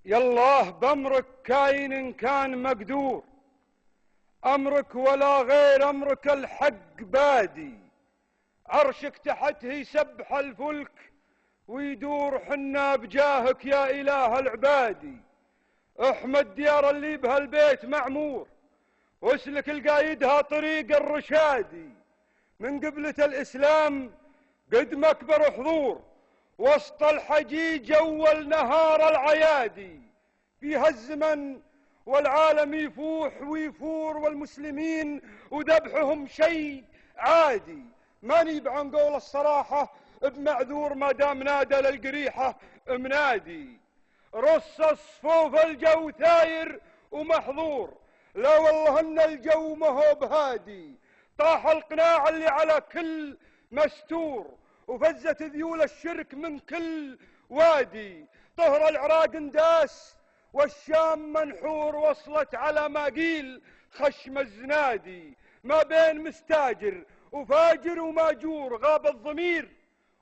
يالله بأمرك كاين كان مقدور، أمرك ولا غير أمرك الحق بادي، عرشك تحته يسبح الفلك ويدور، حنا بجاهك يا إله العبادي. احمد ديار اللي بها البيت معمور، واسلك القايدها طريق الرشادي، من قبلة الإسلام قد مكبر حضور، وسط الحجيج أول نهار العيادي. في هالزمن والعالم يفوح ويفور، والمسلمين وذبحهم شيء عادي. ماني بعن قول الصراحة بمعذور، ما دام نادى للقريحة منادي. رص الصفوف الجو ثاير ومحظور، لا والله ان الجو ما هو بهادي. طاح القناع اللي على كل مستور، وفزت ذيول الشرك من كل وادي. طهر العراق انداس والشام منحور، وصلت على ما قيل خشم الزنادي. ما بين مستاجر وفاجر وماجور، غاب الضمير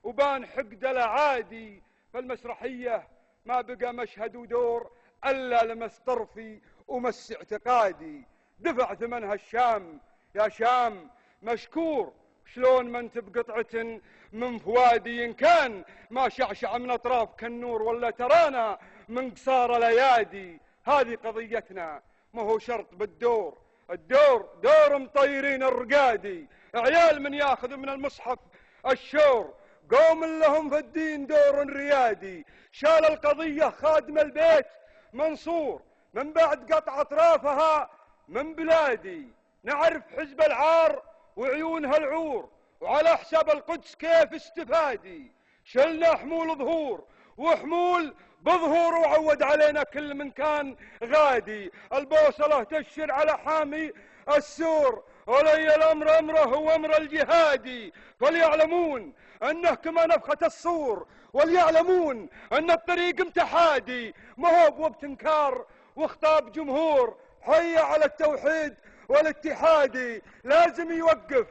وبان حقد الأعادي. فالمسرحية ما بقى مشهد ودور ألا لمس طرفي ومس اعتقادي. دفع ثمنها الشام يا شام مشكور، شلون ما انت بقطعة من فوادي. إن كان ما شعشع من أطراف كالنور، ولا ترانا من قصار الأيادي. هذه قضيتنا ما هو شرط بالدور، الدور دور مطيرين الرقادي. عيال من ياخذ من المصحف الشور، قوم لهم في الدين دور ريادي. شال القضية خادم البيت منصور، من بعد قطع أطرافها من بلادي. نعرف حزب العار وعيونها العور، وعلى حساب القدس كيف استفادي. شلنا حمول ظهور وحمول بظهور، وعود علينا كل من كان غادي. البوصلة تشر على حامي السور، ولي الأمر أمره هو أمر الجهادي. فليعلمون أنه كما نفخة الصور، وليعلمون أن الطريق امتحادي. ما هو بوقت انكار وخطاب جمهور، حي على التوحيد والاتحادي لازم يوقف.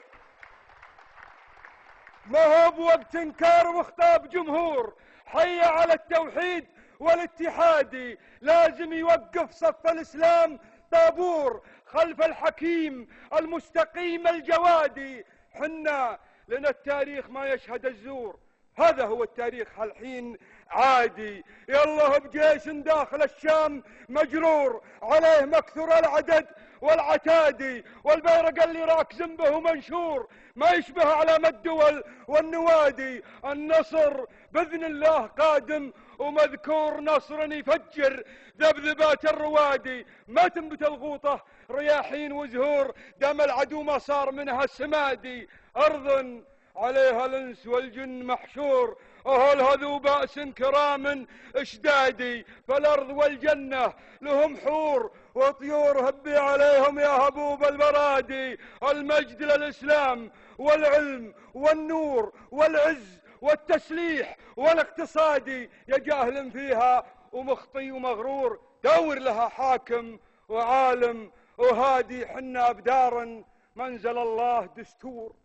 ما هو بوقت انكار وخطاب جمهور، حي على التوحيد والاتحادي لازم يوقف. صف الإسلام طابور خلف الحكيم المستقيم الجوادي. حنا لنا التاريخ ما يشهد الزور، هذا هو التاريخ هالحين عادي. يالله بجيش داخل الشام مجرور، عليه مكثر العدد والعتادي. والبيرق اللي راكز به منشور، ما يشبه علامة الدول والنوادي. النصر بإذن الله قادم ومذكور، نصر يفجر ذبذبات الروادي. ما تنبت الغوطة رياحين وزهور، دام العدو ما صار منها سمادي. أرض عليها الانس والجن محشور، اهلها ذو بأس كرام اشدادي. فالارض والجنة لهم حور وطيور، هبي عليهم يا هبوب البرادي. المجد للاسلام والعلم والنور والعز والتسليح والاقتصادي. يا جاهل فيها ومخطي ومغرور، دور لها حاكم وعالم وهادي. حنا بدار منزل الله دستور،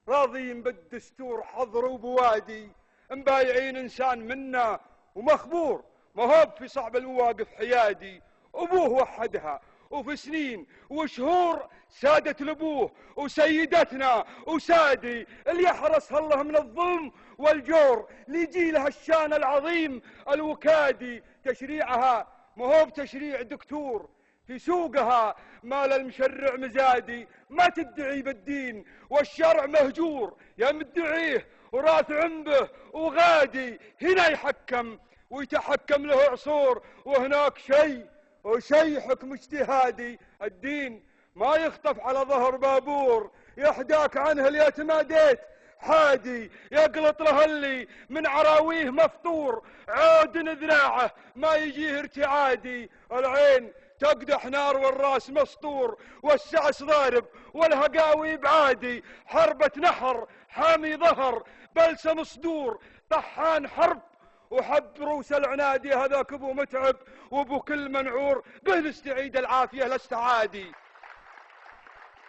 راضين بالدستور حضر وبوادي. مبايعين انسان منا ومخبور، ما هو في صعب المواقف حيادي. ابوه وحدها وفي سنين وشهور سادت لابوه وسيدتنا وسادي. اللي يحرسها الله من الظلم والجور، لجيلها الشان العظيم الوكادي. تشريعها ما هو بتشريع دكتور، في سوقها مال المشرع مزادي. ما تدعي بالدين والشرع مهجور، يا مدعيه وراث عنبه وغادي. هنا يحكم ويتحكم له عصور، وهناك شيء وشيء حكم اجتهادي. الدين ما يخطف على ظهر بابور، يحداك عنه اللي يتماديت حادي. يقلط له اللي من عراويه مفطور، عود ذراعه ما يجيه ارتعادي. العين تقدح نار والراس مسطور، والسعس ضارب والهقاوي بعادي. حربة نحر حامي ظهر بلسم صدور، طحان حرب وحب روس العنادي. هذاك ابو متعب وابو كل منعور، به نستعيد العافية لست عادي.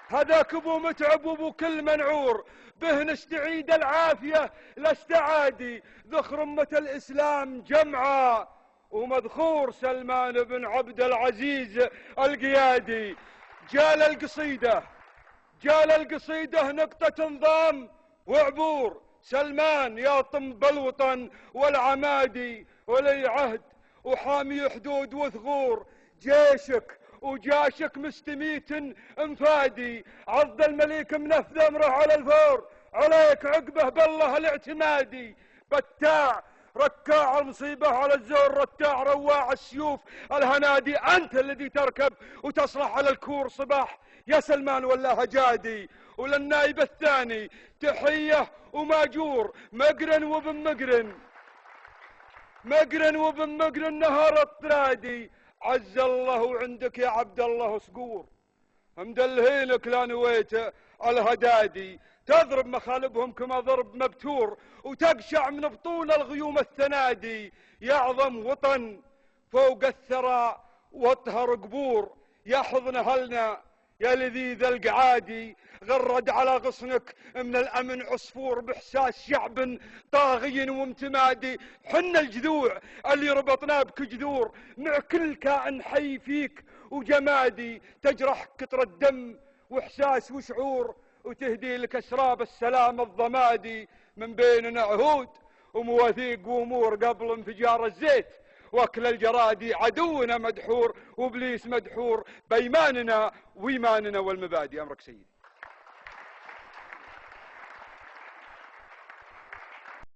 هذاك ابو متعب وابو كل منعور، به نستعيد العافية لست عادي. ذخر أمة الإسلام جمعا ومذخور سلمان بن عبد العزيز القيادي. جال القصيدة نقطة نظام وعبور. سلمان يا طنب الوطن والعمادي، ولي عهد وحامي حدود وثغور، جيشك وجاشك مستميت انفادي، عض المليك منفذ امره على الفور، عليك عقبه بالله الاعتمادي. بتاع ركاع المصيبة على الزور، رتاع رواع السيوف الهنادي، أنت الذي تركب وتصلح على الكور صباح يا سلمان والله جادي. وللنايب الثاني تحية وماجور، مقرن وبن مقرن نهار الطرادي، عز الله عندك يا عبد الله صقور، مدلهينك لا نويت الهدادي، تضرب مخالبهم كما ضرب مبتور، وتقشع من بطون الغيوم الثنادي. يعظم وطن فوق الثرى واطهر قبور، يا حضن اهلنا يا لذيذ القعادي، غرد على غصنك من الامن عصفور، باحساس شعب طاغي وامتمادي. حنا الجذوع اللي ربطناه بك جذور، مع كل كائن حي فيك وجمادي، تجرح كتر الدم واحساس وشعور، وتهدي لك اسراب السلام الضمادي. من بيننا عهود ومواثيق وامور قبل انفجار الزيت واكل الجرادي، عدونا مدحور وابليس مدحور بايماننا وايماننا والمبادئ. امرك سيدي.